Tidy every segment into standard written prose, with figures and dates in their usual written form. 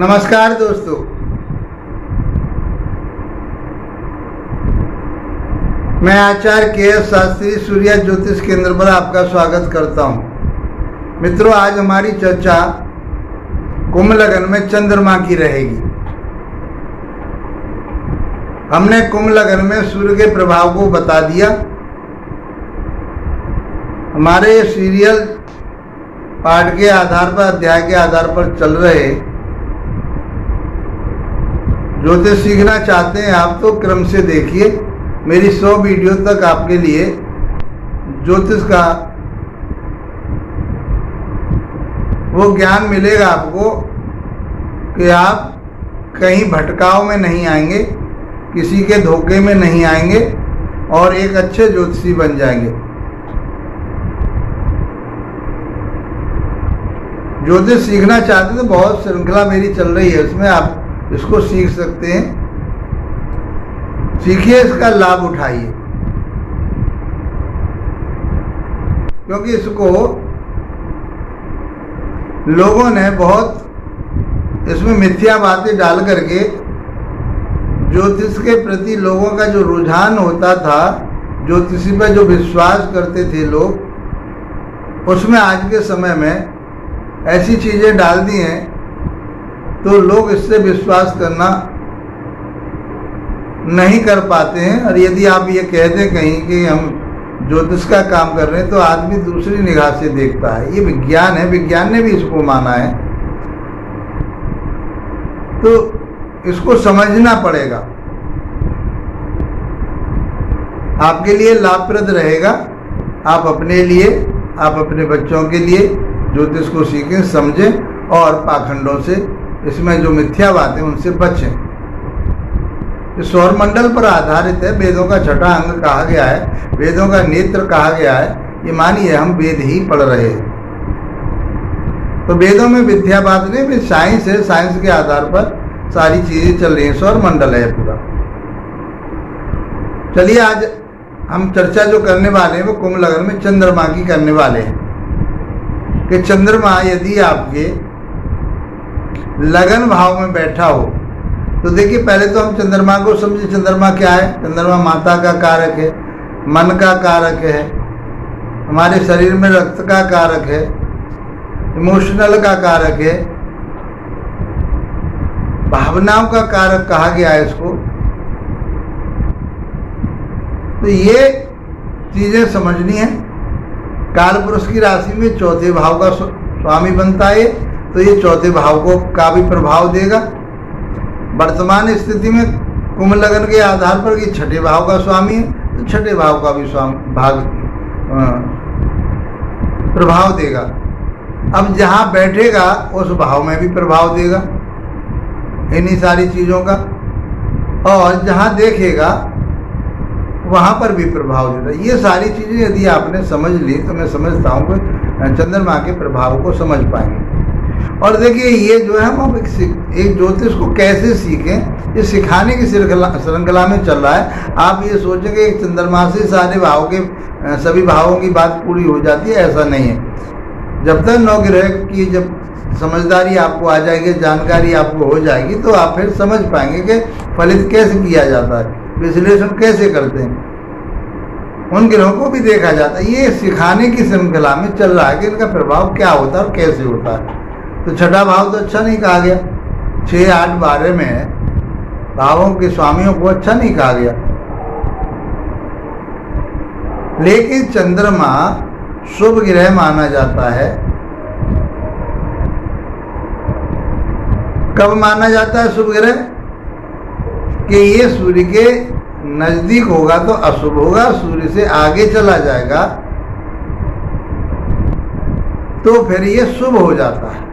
नमस्कार दोस्तों, मैं आचार्य के शास्त्री सूर्य ज्योतिष केंद्र पर आपका स्वागत करता हूं। मित्रों, आज हमारी चर्चा कुंभ लग्न में चंद्रमा की रहेगी। हमने कुंभ लग्न में सूर्य के प्रभाव को बता दिया। हमारे सीरियल पाठ के आधार पर, अध्याय के आधार पर चल रहे ज्योतिष सीखना चाहते हैं आप तो क्रम से देखिए। मेरी 100 वीडियो तक आपके लिए ज्योतिष का वो ज्ञान मिलेगा आपको कि आप कहीं भटकाव में नहीं आएंगे, किसी के धोखे में नहीं आएंगे और एक अच्छे ज्योतिषी बन जाएंगे। ज्योतिष सीखना चाहते तो बहुत श्रृंखला मेरी चल रही है, उसमें आप इसको सीख सकते हैं। सीखिए, इसका लाभ उठाइए, क्योंकि इसको लोगों ने बहुत इसमें मिथ्या बातें डाल करके ज्योतिष के प्रति लोगों का जो रुझान होता था, ज्योतिषी पर जो विश्वास करते थे लोग, उसमें आज के समय में ऐसी चीजें डाल दी हैं तो लोग इससे विश्वास करना नहीं कर पाते हैं। और यदि आप ये कह दें कहीं कि हम ज्योतिष का काम कर रहे हैं तो आदमी दूसरी निगाह से देखता है। ये विज्ञान है, विज्ञान ने भी इसको माना है, तो इसको समझना पड़ेगा। आपके लिए लाभप्रद रहेगा, आप अपने लिए, आप अपने बच्चों के लिए ज्योतिष को सीखें, समझें और पाखंडों से, इसमें जो मिथ्या बातें उनसे बचें। सौर मंडल पर आधारित है, वेदों का छठा अंग कहा गया है, वेदों का नेत्र कहा गया है। ये मानिए हम वेद ही पढ़ रहे हैं, तो वेदों में मिथ्या बात नहीं, भी साइंस है, साइंस के आधार पर सारी चीजें चल रही हैं। सौर मंडल है पूरा। चलिए, आज हम चर्चा जो करने वाले हैं वो कुंभ लग्न में चंद्रमा की करने वाले हैं कि चंद्रमा यदि आपके लगन भाव में बैठा हो तो देखिए, पहले तो हम चंद्रमा को समझे। चंद्रमा क्या है? चंद्रमा माता का कारक है, मन का कारक है, हमारे शरीर में रक्त का कारक है, इमोशनल का कारक है, भावनाओं का कारक कहा गया है इसको। तो ये चीजें समझनी है। काल पुरुष की राशि में चौथे भाव का स्वामी बनता है, तो ये चौथे भाव को का भी प्रभाव देगा। वर्तमान स्थिति में कुंभ लग्न के आधार पर ये छठे भाव का स्वामी है, तो छठे भाव का भी प्रभाव देगा। अब जहाँ बैठेगा उस भाव में भी प्रभाव देगा इन्हीं सारी चीज़ों का, और जहाँ देखेगा वहाँ पर भी प्रभाव देता है। ये सारी चीज़ें यदि आपने समझ ली तो मैं समझता हूँ कि चंद्रमा के प्रभाव को समझ पाएंगे। और देखिए, ये जो है हम एक ज्योतिष को कैसे सीखें, ये सिखाने की श्रृंखला में चल रहा है। आप ये सोचें कि एक चंद्रमा से सारे भाव के सभी भावों की बात पूरी हो जाती है, ऐसा नहीं है। जब तक नवग्रह की जब समझदारी आपको आ जाएगी, जानकारी आपको हो जाएगी, तो आप फिर समझ पाएंगे कि फलित कैसे किया जाता है, विश्लेषण कैसे करते हैं, उन ग्रहों को भी देखा जाता है। ये सिखाने की श्रृंखला में चल रहा है कि इनका प्रभाव क्या होता है और कैसे होता है। तो छठा भाव तो अच्छा नहीं कहा गया, 6, 8, 12 में भावों के स्वामियों को अच्छा नहीं कहा गया। लेकिन चंद्रमा शुभ ग्रह माना जाता है। कब माना जाता है शुभ ग्रह? कि ये सूर्य के नजदीक होगा तो अशुभ होगा, सूर्य से आगे चला जाएगा तो फिर ये शुभ हो जाता है।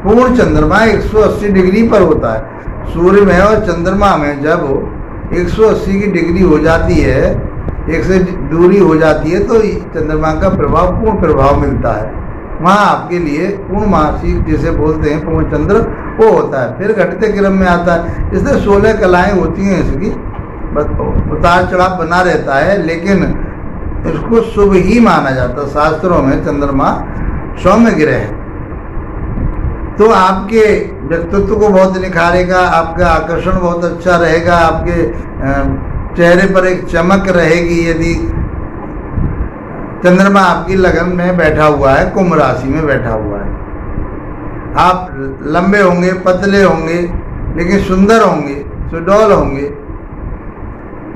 पूर्ण चंद्रमा 180 डिग्री पर होता है। सूर्य में और चंद्रमा में जब 180 की डिग्री हो जाती है, एक से दूरी हो जाती है, तो चंद्रमा का प्रभाव, पूर्ण प्रभाव मिलता है। वहाँ आपके लिए पूर्णमासी जिसे बोलते हैं, पूर्ण चंद्र, वो होता है। फिर घटते क्रम में आता है। इसलिए 16 कलाएं होती हैं इसकी, उतार चढ़ाव बना रहता है, लेकिन इसको शुभ ही माना जाता है। शास्त्रों में चंद्रमा सौम्य ग्रह है। तो आपके व्यक्तित्व को बहुत निखारेगा, आपका आकर्षण बहुत अच्छा रहेगा, आपके चेहरे पर एक चमक रहेगी। यदि चंद्रमा आपकी लगन में बैठा हुआ है, कुंभ राशि में बैठा हुआ है, आप लंबे होंगे, पतले होंगे, लेकिन सुंदर होंगे, सुडौल होंगे।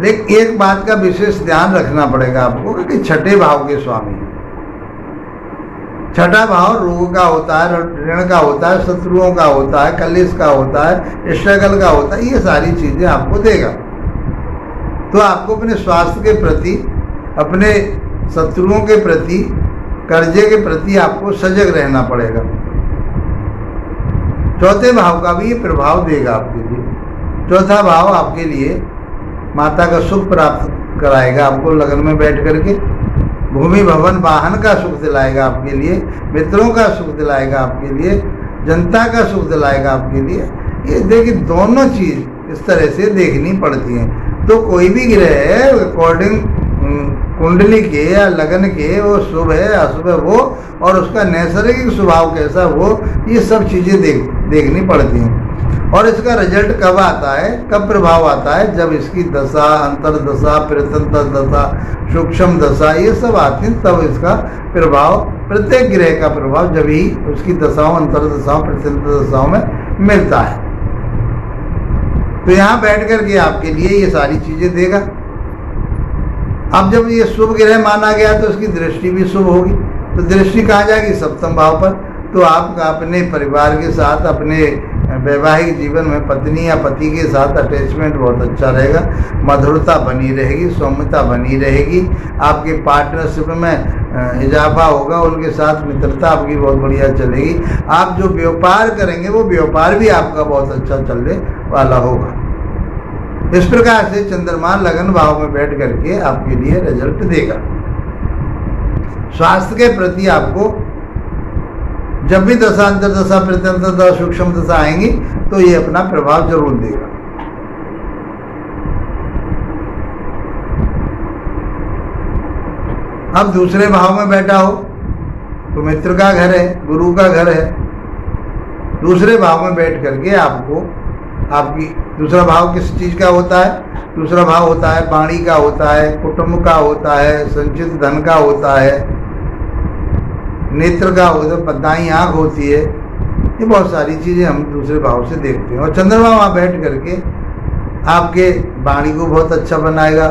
लेकिन एक बात का विशेष ध्यान रखना पड़ेगा आपको कि छठे भाव के स्वामी, छठा भाव रोग का होता है, ऋण का होता है, शत्रुओं का होता है, कलेश का होता है, स्ट्रगल का होता है, ये सारी चीजें आपको देगा। तो आपको अपने स्वास्थ्य के प्रति, अपने शत्रुओं के प्रति, कर्जे के प्रति आपको सजग रहना पड़ेगा। चौथे भाव का भी ये प्रभाव देगा आपके लिए। चौथा भाव आपके लिए माता का सुख प्राप्त कराएगा, आपको लगन में बैठ करके भूमि भवन वाहन का सुख दिलाएगा आपके लिए, मित्रों का सुख दिलाएगा आपके लिए, जनता का सुख दिलाएगा आपके लिए। ये देखिए दोनों चीज इस तरह से देखनी पड़ती हैं। तो कोई भी ग्रह है अकॉर्डिंग कुंडली के या लगन के, वो शुभ है अशुभ है वो, और उसका नैसर्गिक स्वभाव कैसा वो, ये सब चीजें देखनी पड़ती हैं। और इसका रिजल्ट कब आता है, कब प्रभाव आता है, जब इसकी दशा, अंतरदशा, प्रत्यंतर दशा, सूक्ष्म दशा, ये सब आती हैं, तब इसका प्रभाव, प्रत्येक ग्रह का प्रभाव जब ही उसकी दशाओं, अंतरदशाओं, प्रत्यंतर दशाओं में मिलता है। तो यहाँ बैठ करके आपके लिए ये सारी चीजें देगा। अब जब ये शुभ ग्रह माना गया तो उसकी दृष्टि भी शुभ होगी, तो दृष्टि कहाँ जाएगी, सप्तम भाव पर। तो आपका अपने परिवार के साथ, अपने वैवाहिक जीवन में पत्नी या पति के साथ अटैचमेंट बहुत अच्छा रहेगा, मधुरता बनी रहेगी, सौम्यता बनी रहेगी, आपके पार्टनरशिप में इजाफा होगा, उनके साथ मित्रता आपकी बहुत बढ़िया चलेगी। आप जो व्यापार करेंगे वो व्यापार भी आपका बहुत अच्छा चलने वाला होगा। इस प्रकार से चंद्रमा लगन भाव में बैठ करके आपके लिए रिजल्ट देगा। स्वास्थ्य के प्रति आपको जब भी दशा, अंतरदशा, प्रत्यंतर दशा, सूक्ष्म दशा आएंगी तो ये अपना प्रभाव जरूर देगा। अब दूसरे भाव में बैठा हो तो मित्र का घर है, गुरु का घर है। दूसरे भाव में बैठ करके आपको, आपकी दूसरा भाव किस चीज का होता है, दूसरा भाव होता है वाणी का, होता है कुटुंब का, होता है संचित धन का, होता है नेत्र का, होता है दाई आँख होती है। ये बहुत सारी चीजें हम दूसरे भाव से देखते हैं। और चंद्रमा वहां बैठ करके आपके वाणी को बहुत अच्छा बनाएगा,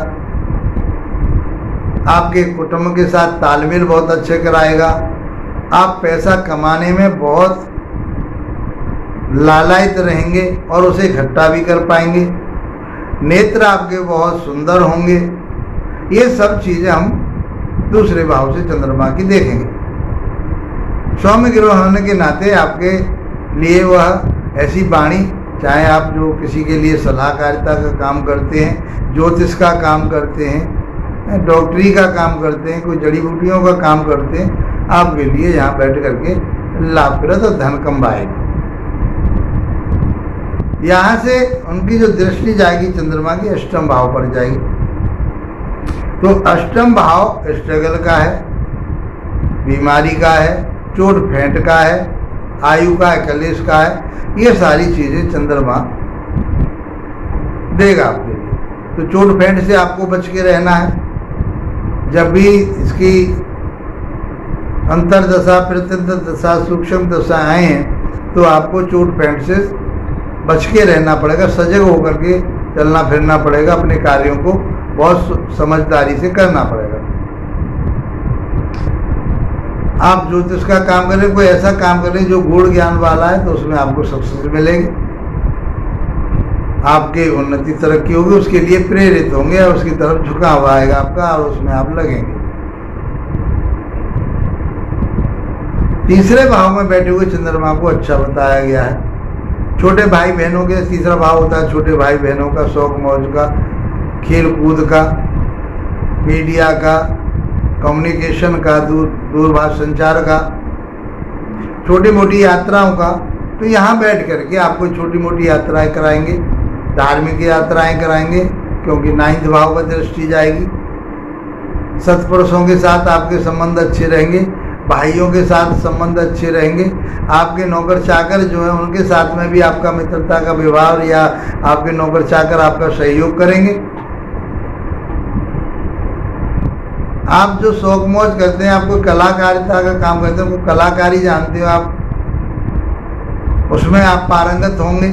आपके कुटुंब के साथ तालमेल बहुत अच्छे कराएगा, आप पैसा कमाने में बहुत लालायित रहेंगे और उसे इकट्ठा भी कर पाएंगे। नेत्र आपके बहुत सुंदर होंगे। ये सब चीजें हम दूसरे भाव से चंद्रमा की देखेंगे। सौम्य ग्रह होने के नाते आपके लिए वह ऐसी वाणी, चाहे आप जो किसी के लिए सलाहकारिता का काम करते हैं, ज्योतिष का काम करते हैं, डॉक्टरी का काम करते हैं, कोई जड़ी बूटियों का काम करते हैं, आपके लिए यहाँ बैठ करके लाभप्रद और धन कमाएगा। यहाँ से उनकी जो दृष्टि जाएगी चंद्रमा की अष्टम भाव पर जाएगी। तो अष्टम भाव स्ट्रगल का है, बीमारी का है, चोट फेंट का है, आयु का है, कलेश का है। ये सारी चीजें चंद्रमा देगा आपके लिए। तो चोट फेंट से आपको बच के रहना है। जब भी इसकी अंतरदशा, प्रत्यंतर दशा, सूक्ष्म दशा आए हैं तो आपको चोट फेंट से बच के रहना पड़ेगा, सजग होकर के चलना फिरना पड़ेगा, अपने कार्यों को बहुत समझदारी से करना पड़ेगा। आप ज्योतिष का काम करें, कोई ऐसा काम करें जो गूढ़ ज्ञान वाला है, तो उसमें आपको सक्सेस मिलेगी, आपके उन्नति तरक्की होगी, उसके लिए प्रेरित होंगे और उसकी तरफ झुकाव आएगा आपका और उसमें आप लगेंगे। तीसरे भाव में बैठे हुए चंद्रमा को अच्छा बताया गया है। छोटे भाई बहनों के तीसरा भाव होता है छोटे भाई बहनों का, शौक मौज का, खेल कूद का, मीडिया का, कम्युनिकेशन का, दूरभाष संचार का, छोटी मोटी यात्राओं का। तो यहाँ बैठ करके आपको छोटी मोटी यात्राएं कराएंगे, धार्मिक यात्राएं कराएंगे, क्योंकि 9th भाव पर दृष्टि जाएगी। सत्पुरुषों के साथ आपके संबंध अच्छे रहेंगे, भाइयों के साथ संबंध अच्छे रहेंगे। आपके नौकर चाकर जो है उनके साथ में भी आपका मित्रता का व्यवहार या आपके नौकर चाकर आपका सहयोग करेंगे। आप जो शौक मौज करते हैं, आप कोई कलाकारिता का काम करते हैं, कोई कलाकारी जानते हो आप, उसमें आप पारंगत होंगे।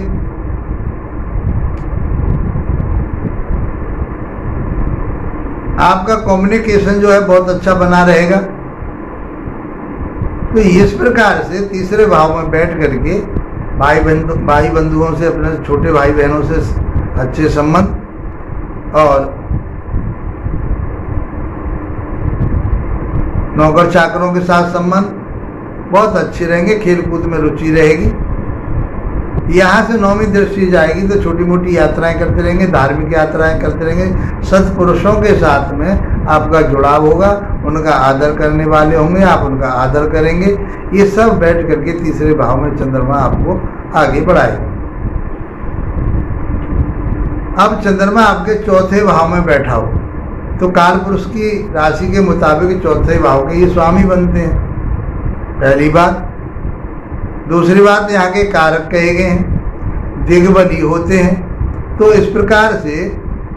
आपका कम्युनिकेशन जो है बहुत अच्छा बना रहेगा। तो इस प्रकार से तीसरे भाव में बैठ करके भाई बंधुओं से, अपने छोटे भाई बहनों से अच्छे संबंध और नौकर चाकरों के साथ संबंध बहुत अच्छे रहेंगे। खेल कूद में रुचि रहेगी। यहाँ से नौवीं दृष्टि जाएगी तो छोटी मोटी यात्राएं करते रहेंगे, धार्मिक यात्राएं करते रहेंगे। सत्पुरुषों के साथ में आपका जुड़ाव होगा, उनका आदर करने वाले होंगे, आप उनका आदर करेंगे। ये सब बैठ करके तीसरे भाव में चंद्रमा आपको आगे बढ़ाएगा। अब चंद्रमा आपके चौथे भाव में बैठा हो तो कालपुरुष की राशि के मुताबिक चौथे भाव के ये स्वामी बनते हैं, पहली बात। दूसरी बात, यहाँ के कारक कहे गए हैं, दिग्बली होते हैं। तो इस प्रकार से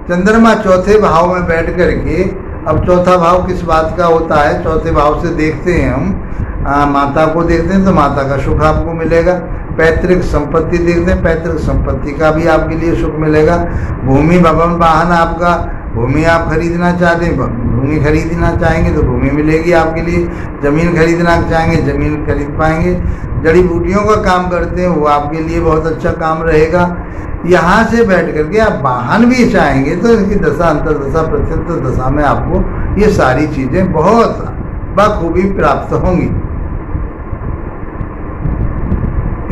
चंद्रमा चौथे भाव में बैठ करके, अब चौथा भाव किस बात का होता है, चौथे भाव से देखते हैं हम माता को देखते हैं तो माता का सुख आपको मिलेगा। पैतृक संपत्ति देखते हैं, पैतृक संपत्ति का भी आपके लिए सुख मिलेगा। भूमि भवन वाहन, आपका भूमि आप खरीदना चाहते हैं, भूमि खरीदना चाहेंगे तो भूमि मिलेगी आपके लिए। जमीन खरीदना चाहेंगे, जमीन खरीद पाएंगे। जड़ी बूटियों का काम करते हैं वो आपके लिए बहुत अच्छा काम रहेगा। यहाँ से बैठ करके आप वाहन भी चाहेंगे तो इसकी दशा, अंतर्दशा, प्रत्यंतर दशा में आपको ये सारी चीजें बहुत बखूबी प्राप्त होंगी।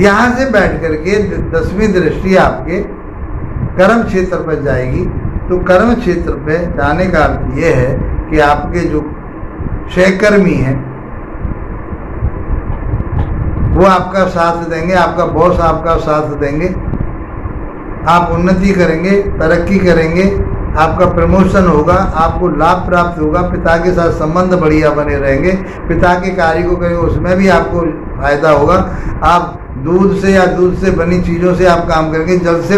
यहाँ से बैठ करके 10वीं दृष्टि आपके कर्म क्षेत्र पर जाएगी। तो कर्म क्षेत्र पे जाने का अर्थ ये है कि आपके जो सहकर्मी हैं वो आपका साथ देंगे, आपका बॉस आपका साथ देंगे। आप उन्नति करेंगे, तरक्की करेंगे, आपका प्रमोशन होगा, आपको लाभ प्राप्त होगा। पिता के साथ संबंध बढ़िया बने रहेंगे, पिता के कार्य को करेंगे उसमें भी आपको फायदा होगा। आप दूध से या दूध से बनी चीज़ों से आप काम करेंगे, जल से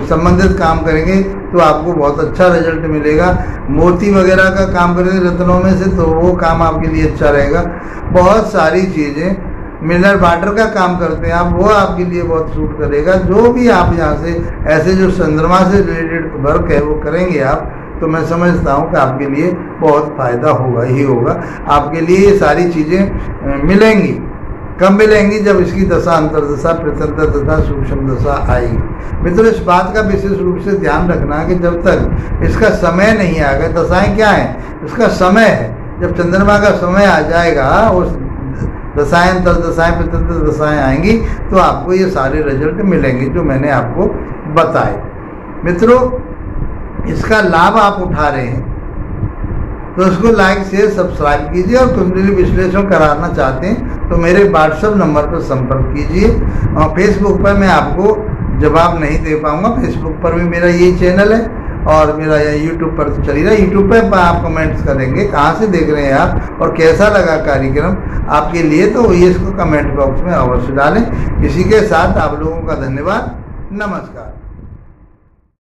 संबंधित काम करेंगे तो आपको बहुत अच्छा रिजल्ट मिलेगा। मोती वगैरह का काम करेंगे रत्नों में से तो वो काम आपके लिए अच्छा रहेगा। बहुत सारी चीज़ें, मिनरल वाटर का काम करते हैं आप, वो आपके लिए बहुत सूट करेगा। जो भी आप यहाँ से ऐसे जो चंद्रमा से रिलेटेड वर्क है वो करेंगे आप, तो मैं समझता हूँ कि आपके लिए बहुत फायदा होगा ही होगा। आपके लिए ये सारी चीज़ें मिलेंगी। कब मिलेंगी? जब इसकी दशा, अंतर्दशा, प्रत्यंतर दशा, सूक्ष्म दशा आएगी। मित्रों, इस बात का विशेष रूप से ध्यान रखना कि जब तक इसका समय नहीं आएगा, दशाएं क्या है, इसका समय है। जब चंद्रमा का समय आ जाएगा, उस दशाएं, अंतर्दशाएं, प्रत्यंतर दशाएं आएंगी तो आपको ये सारे रिजल्ट मिलेंगे जो मैंने आपको बताए। मित्रों, इसका लाभ आप उठा रहे हैं तो इसको लाइक, शेयर, सब्सक्राइब कीजिए। और कुंडली विश्लेषण कराना चाहते हैं तो मेरे व्हाट्सएप नंबर पर संपर्क कीजिए। और फेसबुक पर मैं आपको जवाब नहीं दे पाऊंगा, फेसबुक पर भी मेरा यही चैनल है और मेरा यह यूट्यूब पर तो चली रहा है। यूट्यूब पर आप कमेंट्स करेंगे कहाँ से देख रहे हैं आप और कैसा लगा कार्यक्रम आपके लिए, तो ये इसको कमेंट बॉक्स में अवश्य डालें। इसी के साथ आप लोगों का धन्यवाद। नमस्कार।